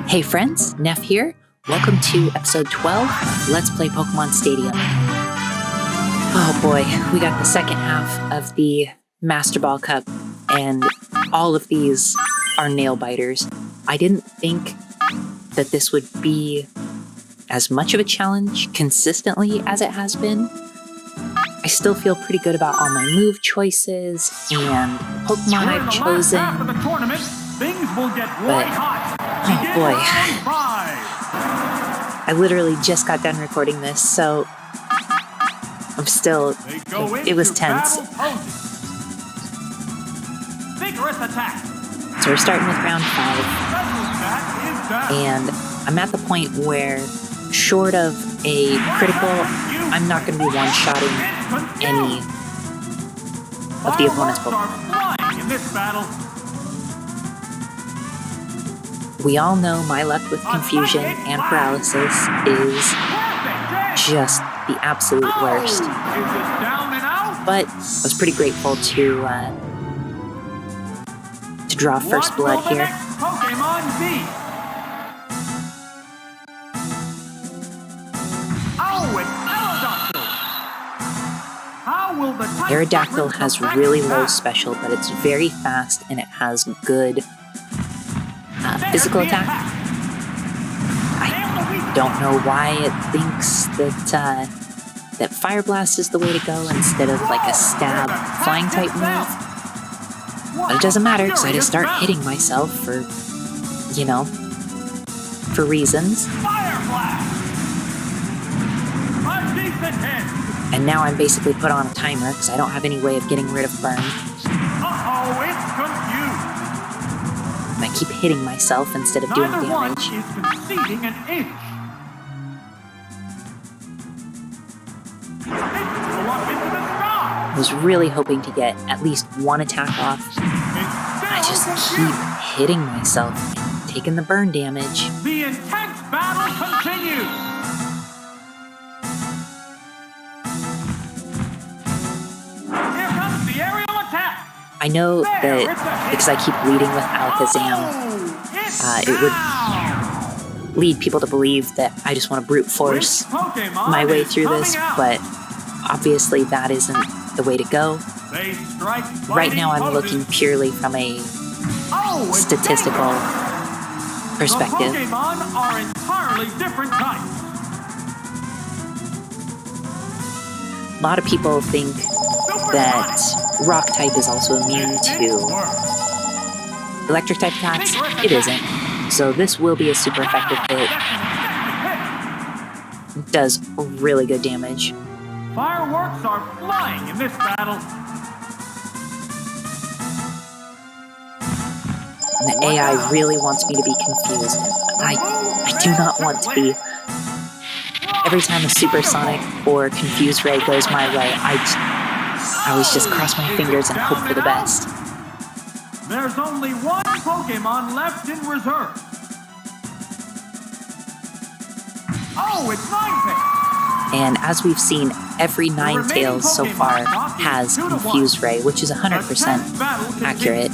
Hey friends, Neph here. Welcome to episode 12 of Let's Play Pokemon Stadium. Oh boy, we got the second half of the Master Ball Cup, and all of these are nail biters. I didn't think that this would be as much of a challenge consistently as it has been. I still feel pretty good about all my move choices and Pokemon I've chosen. Oh boy, I literally just got done recording this, so I'm still, it was tense. So we're starting with round 5, and I'm at the point where, short of a critical, I'm not going to be one-shotting any of the opponent's Pokemon. We all know my luck with confusion and paralysis is just the absolute worst. But I was pretty grateful to draw first blood here. Aerodactyl has really low special, but it's very fast and it has good physical attack. I don't know why it thinks that Fire Blast is the way to go instead of like a stab flying type move. But it doesn't matter because I just start hitting myself for reasons. And now I'm basically put on a timer because I don't have any way of getting rid of burn. And I keep hitting myself instead of doing damage. I was really hoping to get at least one attack off. I just keep hitting myself and taking the burn damage. The intense battle continues! I know that because I keep leading with Alakazam, it would lead people to believe that I just want to brute force my way through this, but obviously that isn't the way to go. Right now I'm looking purely from a statistical perspective. A lot of people think that Rock type is also immune to electric type attacks. It isn't. So this will be a super effective hit. It does really good damage. Fireworks are flying in this battle. And the AI really wants me to be confused. I do not want to be. Every time a supersonic or confused ray goes my way, I always just cross my fingers and hope for the best. There's only one Pokemon left in reserve. Oh, it's Ninetales! And as we've seen, every Ninetales so far has Confused Ray, which is 100% accurate.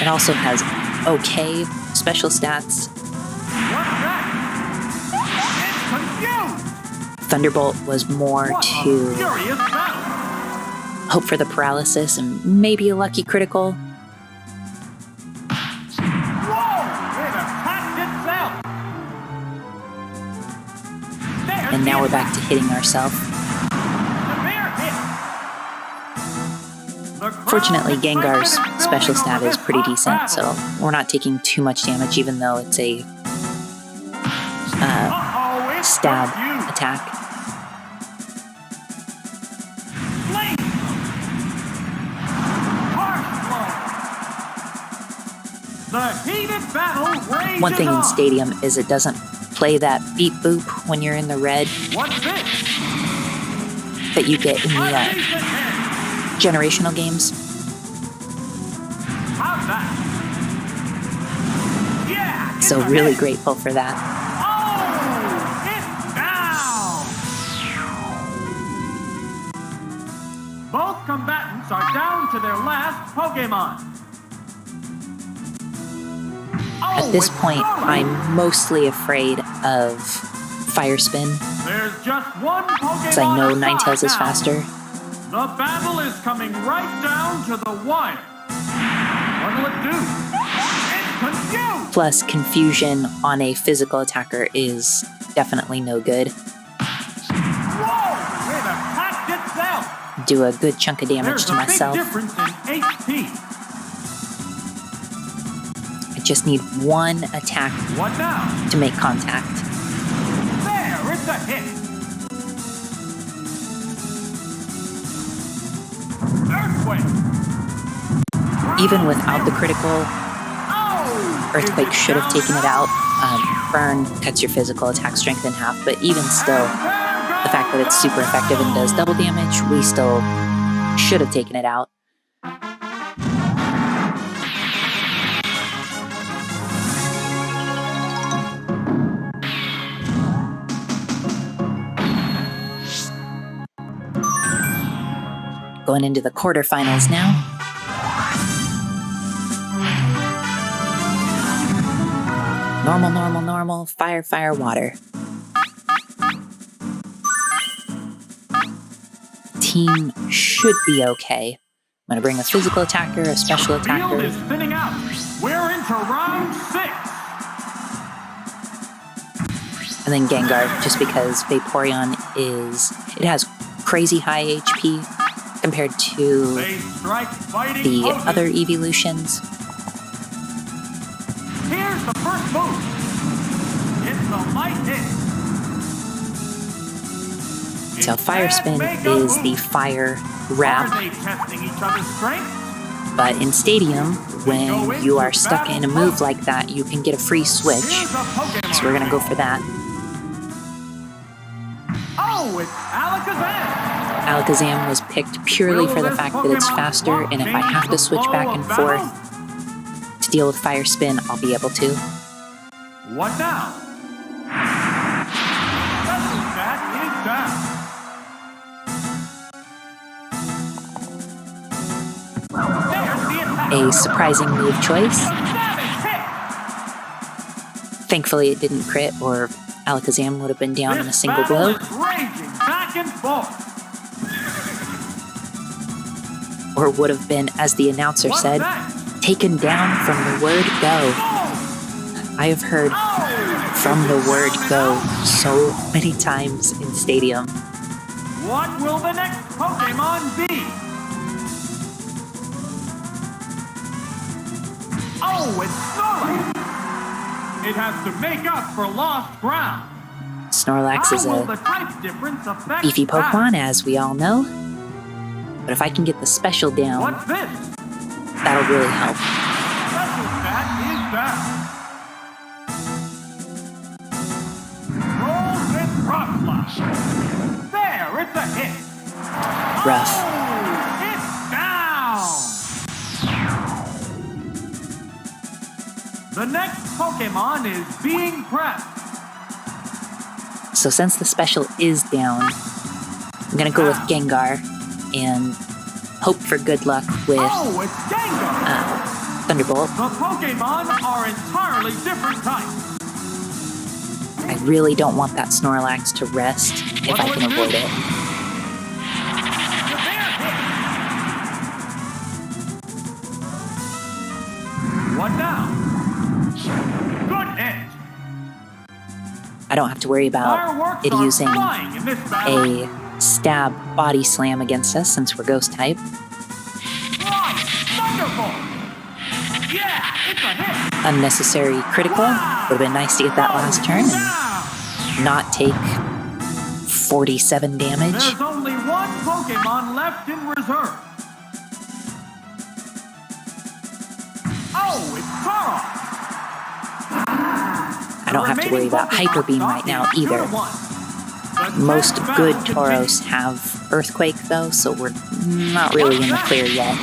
It also has okay special stats. Thunderbolt was more to hope for the paralysis and maybe a lucky critical. And now we're back to hitting ourselves. Fortunately, Gengar's special stat is pretty decent, so we're not taking too much damage even though it's a stab attack. One thing in Stadium is it doesn't play that beep boop when you're in the red that you get in the generational games. So really grateful for that. Both combatants are down to their last Pokemon. At this point, I'm mostly afraid of Fire Spin, There's just one Pokemon because I know aside Ninetales is now. faster. The battle is coming right down to the wire. What'll it do? It's confused! Plus, confusion on a physical attacker is definitely no good. Whoa! It attacked itself! Do a good chunk of damage to myself. There's a big difference in HP. I just need one attack What now? to make contact. There, it's a hit. Earthquake. Even without the critical, Oh! Earthquake should have taken it out. Burn cuts your physical attack strength in half, but even still, the fact that it's super effective and does double damage, we still should have taken it out. Going into the quarterfinals now. Normal, normal, normal, fire, fire, water. Team should be okay. I'm gonna bring a physical attacker, a special The field attacker. is thinning out. We're into round 6. And then Gengar, just because Vaporeon it has crazy high HP compared to They strike fighting the poses. other evolutions. Here's the first move. It's a light hit. So Fire Spin is the fire Are wrap, they testing each other's strength? but in Stadium, when you are stuck in a move like that, you can get a free switch. Here's a Pokemon. So we're gonna go for that. Oh, it's Alakazam. Alakazam was picked purely for the fact that it's faster, and if I have to switch back and forth to deal with Fire Spin, I'll be able to. What now? Special attack is down. There's the attack. A surprising move choice. Savage hit. Thankfully it didn't crit, or Alakazam would have been down in a This single battle blow, is raging back and forth. or would have been, as the announcer What's said, that? taken down from the word go. Oh! I have heard Oh! from the word go so many times in Stadium. What will the next Pokemon be? Oh, it's Snorlax! It has to make up for lost ground. Snorlax is How will a the type difference affect beefy that? Pokemon, as we all know. But if I can get the special down, What's this? that'll really help. Special stat is down. Roll with Rock Slash. There, it's a hit. Rough. Oh, it's down. The next Pokemon is being prepped. So since the special is down, I'm gonna go with Gengar and hope for good luck with Oh, it's Gengar. Thunderbolt. The Pokemon are entirely different types. I really don't want that Snorlax to rest if I can avoid it. Severe hit. What now? Good hit. I don't have to worry about Fireworks it are using flying in this battle. a stab body slam against us since we're ghost type. Right, Thunderbolt. Yeah, it's a hit. Unnecessary critical. Would have been nice to get that last turn and Yeah. not take 47 damage. There's only one Pokemon left in reserve. Oh, it's Tauros. I don't have to worry about Hyper Beam right now either. Most good Tauros have Earthquake though, so we're not really in the clear yet.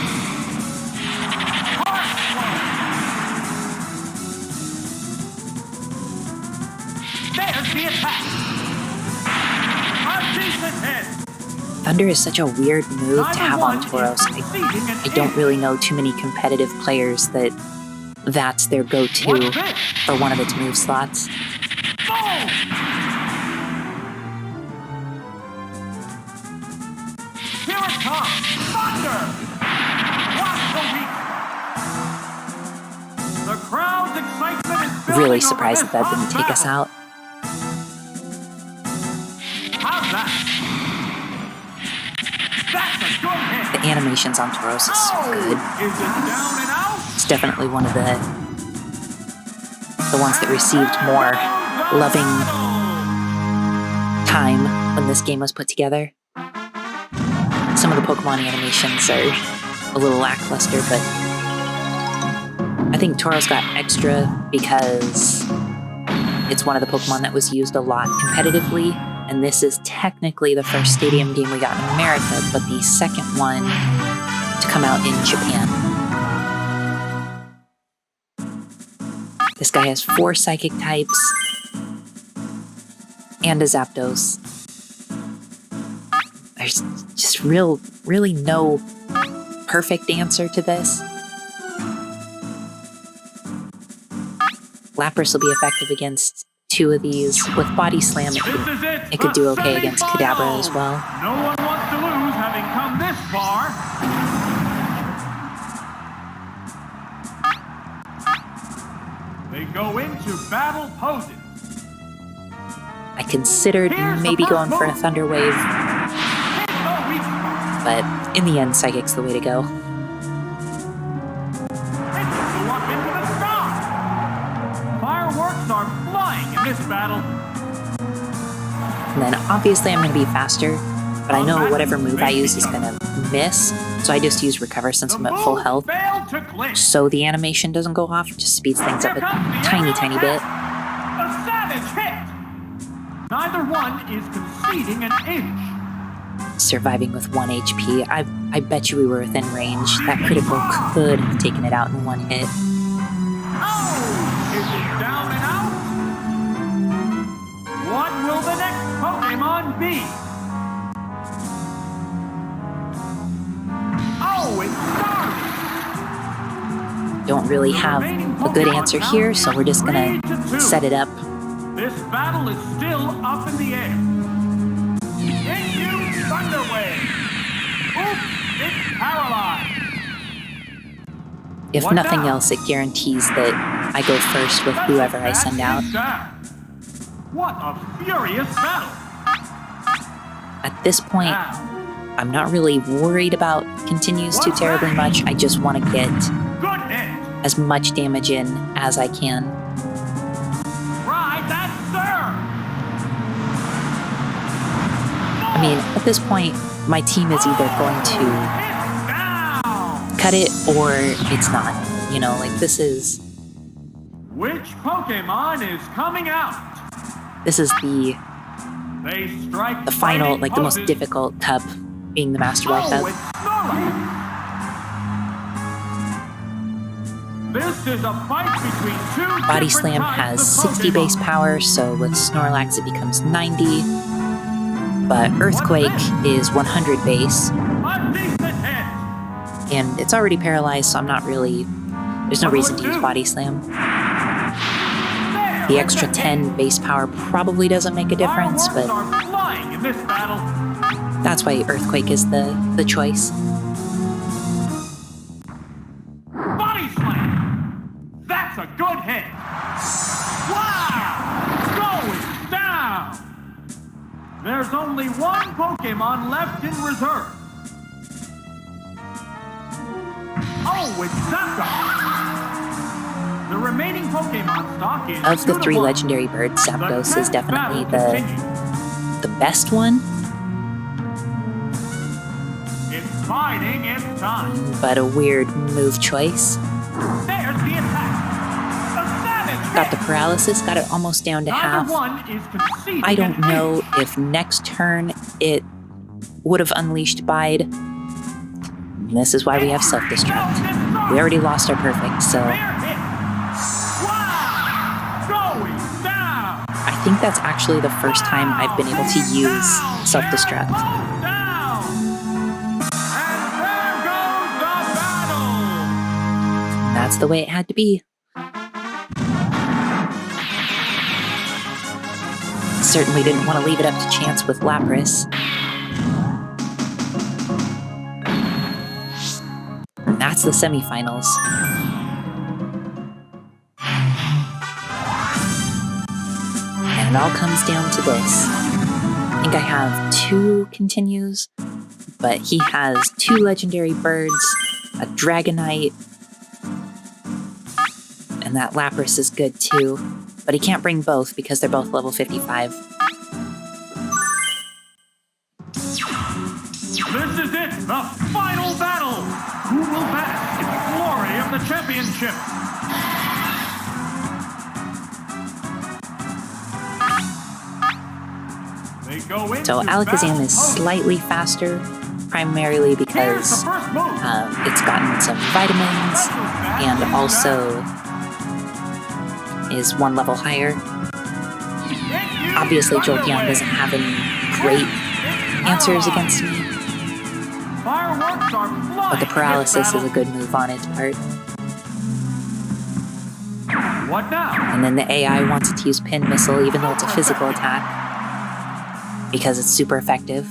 There's the attack. A decent hit. Thunder is such a weird move to have on Tauros. I don't really know too many competitive players that that's their go-to What's this? for one of its move slots. Boom! Here it comes! Thunder! Watch the weak! The crowd's excitement is building Really over surprised this that that didn't hot take us battle. out. How's that? That's a good hit! The animations on Tauros is so good. Is it down and out? It's definitely one of the ones that received more loving time when this game was put together. Some of the Pokemon animations are a little lackluster, but I think Tauros got extra because it's one of the Pokemon that was used a lot competitively, and this is technically the first stadium game we got in America, but the second one to come out in Japan. This guy has 4 Psychic types and a Zapdos. There's just really no perfect answer to this. Lapras will be effective against 2 of these. With Body Slam, it could do okay against Kadabra as well. No one wants to lose having come this far. They go into battle poses. I considered maybe going for a Thunder Wave, but in the end, Psychic's the way to go. Fireworks are flying in this battle. And then obviously I'm going to be faster, but I know whatever move I use is going to miss, so I just use Recover since I'm at full health. So the animation doesn't go off, it just speeds things up a tiny bit. A savage hit. Neither one is conceding an inch. Surviving with 1 HP. I bet you we were within range. That critical could have taken it out in 1 hit. Oh! Is it down and out? What will the next Pokemon be? Oh, it's started! Don't really have a good answer here, so we're just gonna set it up. This battle is still up in the air. Into Thunder Wave. Oops, it's paralyzed. If nothing else, it guarantees that I go first with whoever I send out. What a furious battle! At this point, I'm not really worried about continues too terribly much. I just want to get as much damage in as I can. Right, that's sir. I mean, at this point, my team is either going to cut it or it's not. You know, like this is... Which Pokemon is coming out? This is the final, like the most poses. difficult cup, being the Master Ball Cup. It's Snorlax. This is a fight between 2 Body different Slam types has of 60 base Pokemon. power, so with Snorlax it becomes 90. But Earthquake is 100 base, A decent hit. and it's already paralyzed, so I'm not really... There's no reason to use Body Slam. The extra 10 base power probably doesn't make a difference, but Fireworks are flying in this battle. that's why Earthquake is the choice. Body Slam. That's a good hit. Wow! Going down. There's only 1 Pokemon left in reserve. Oh, it's Zapdos. The remaining Pokemon stock is Of the 3 2-1. legendary birds, Zapdos is definitely the best one, It's biding its time. but a weird move choice. There's the attack. A savage Got the hit. paralysis, got it almost down to Neither half. one is conceding I don't an know inch. if next turn it would have unleashed Bide. And this is why we have self-destruct. We already lost our perfect, so Fair hit. Wow! Going down. I think that's actually the first time I've been able to use self-destruct. Down. And there goes the battle. And that's the way it had to be. Certainly didn't want to leave it up to chance with Lapras. And that's the semifinals. And it all comes down to this. I think I have 2 continues, but he has 2 legendary birds, a Dragonite, and that Lapras is good too, but he can't bring both because they're both level 55. This is it, the final battle! Who will bask in the glory of the championship? They go into So Alakazam battle is slightly faster, primarily because it's gotten some vitamins and also is 1 level higher. Obviously, Jolteon doesn't have any great answers against me, but the paralysis is a good move on its part. What now? And then the AI wants it to use Pin Missile even though it's a physical attack, because it's super effective.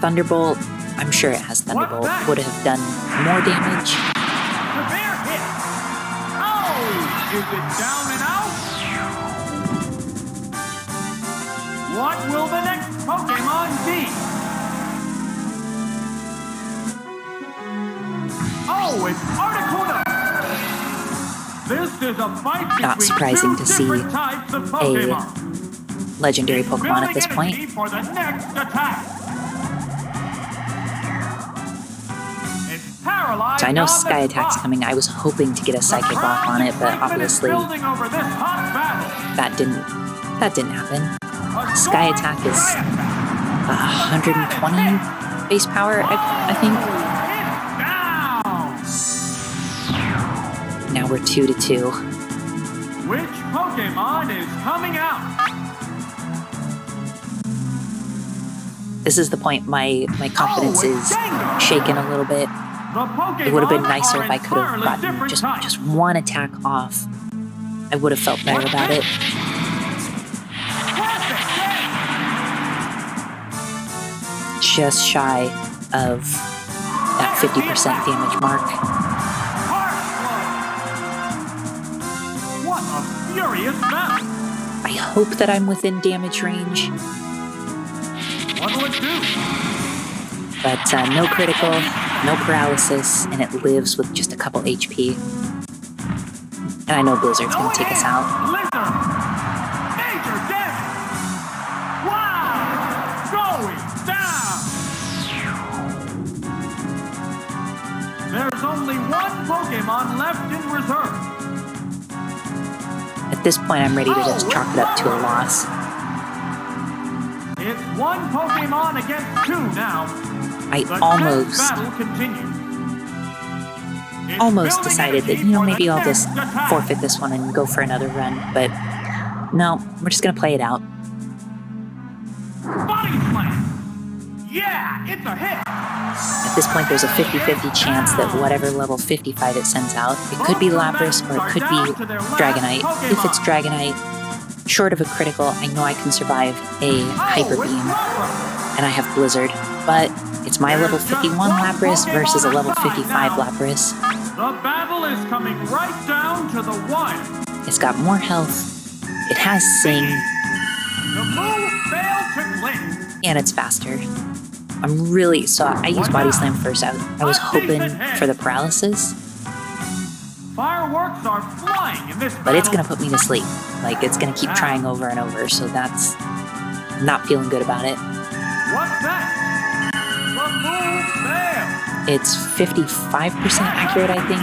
Thunderbolt, I'm sure it has Thunderbolt, would have done more damage. Severe hit. Oh, is it down and out? What will the next Pokemon be? Oh, it's Articuno. This is a fight between Not surprising 2 to see different types of Pokemon. Legendary Pokemon at this point. For the next attack. It's paralyzed. So I know on the Sky Attack's spot. coming. I was hoping to get a Psychic off on it, but obviously Building over this hot battle. that didn't happen. A Sky Attack is Sky Attack. 120 base power, I think. It's down. Now we're 2-2. Which Pokemon is coming out? This is the point my confidence is shaken a little bit. It would have been nicer if I could have gotten just 1 attack off. I would have felt better about it. Just shy of that 50% damage mark. What a furious battle! I hope that I'm within damage range, What will it do? but no critical, no paralysis, and it lives with just a couple HP. And I know Blizzard's gonna take us out. Blizzard! Major damage! Wow! Going down! There's only 1 Pokemon left in reserve. At this point, I'm ready to just chalk it up to a loss. It's 1 Pokemon against 2 now. I The almost chess battle continues. It's almost building decided that, energy for the maybe I'll just next attack. forfeit this one and go for another run, but no, we're just gonna play it out. Body slam! Yeah, it's a hit! At this point, there's a 50-50 chance that whatever level 55 it sends out, it could be Lapras or it could be Dragonite. If it's Dragonite, short of a critical, I know I can survive a Hyper Beam, and I have Blizzard, but it's my level 51 Lapras versus a level 55 Lapras. The battle is coming right down to the wire. It's got more health, it has Sing, The move failed to click. and it's faster. So I used Body Slam first. I was hoping for the paralysis, Fireworks are flying in this but it's battle. gonna put me to sleep. Like, it's gonna keep trying over and over, so that's not feeling good about it. What's that? The move failed. It's 55% accurate, I think,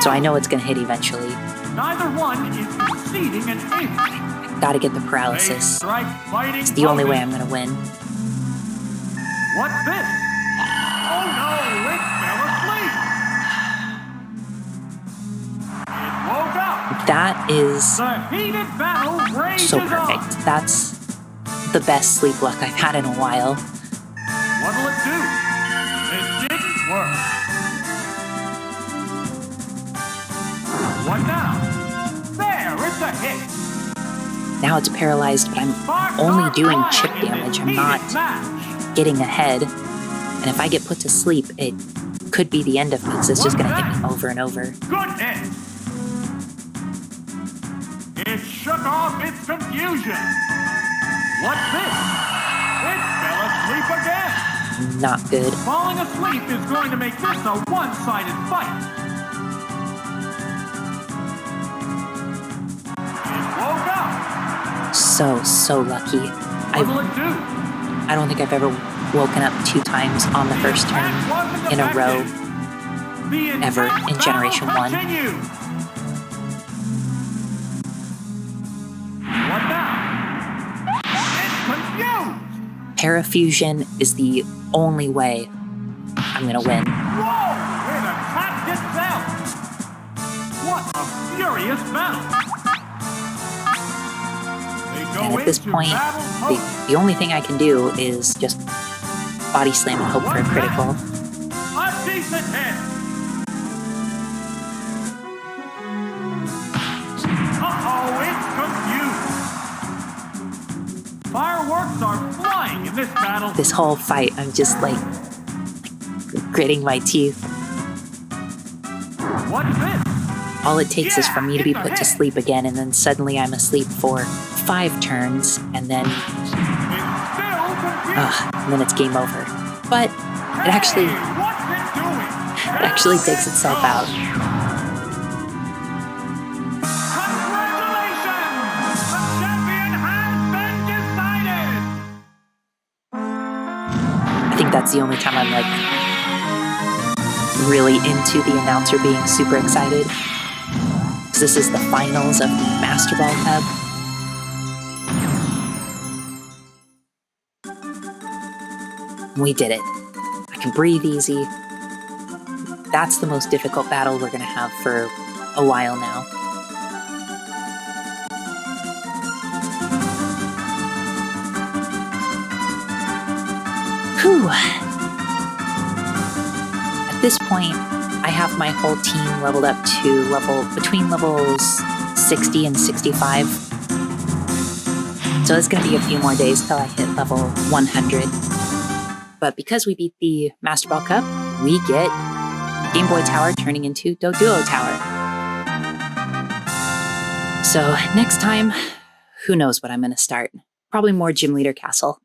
so I know it's gonna hit eventually. Neither one is conceding an ace. Gotta get the They paralysis. strike fighting It's the only way focus. I'm gonna win. What's this? Oh no, it fell asleep. It woke up. That is The heated battle rages so on. perfect. That's the best sleep luck I've had in a while. What'll it do? It didn't work. What now? There, it's Now it's paralyzed, but I'm only doing chip damage. I'm not getting ahead. And if I get put to sleep, it could be the end of me because it's just going to hit me over and over. Good hit! It shook off its confusion. What's this? It fell asleep again. Not good. Falling asleep is going to make this a one-sided fight. It woke up. So lucky. What'll it do? I don't think I've ever woken up 2 times on the first turn in a row ever in Generation 1. What now? It's confused! Parafusion is the only way I'm gonna win. Whoa! It attacked itself! What a furious battle! And at this point, the only thing I can do is just body slam and hope for a critical. A decent hit! Uh-oh, it's confused! Fireworks are flying in this battle! This whole fight, I'm just like gritting my teeth. What's this? All it takes is for me to be put to sleep again, and then suddenly I'm asleep for 5 turns, and then it's game over. But it actually digs itself out. Congratulations! The champion has been decided! I think that's the only time I'm like really into the announcer being super excited. Because this is the finals of the Master Ball Cup. We did it. I can breathe easy. That's the most difficult battle we're going to have for a while now. Whew. At this point, I have my whole team leveled up to between levels 60 and 65. So it's going to be a few more days till I hit level 100. But because we beat the Master Ball Cup, we get Game Boy Tower turning into Doduo Tower. So next time, who knows what I'm going to start? Probably more Gym Leader Castle.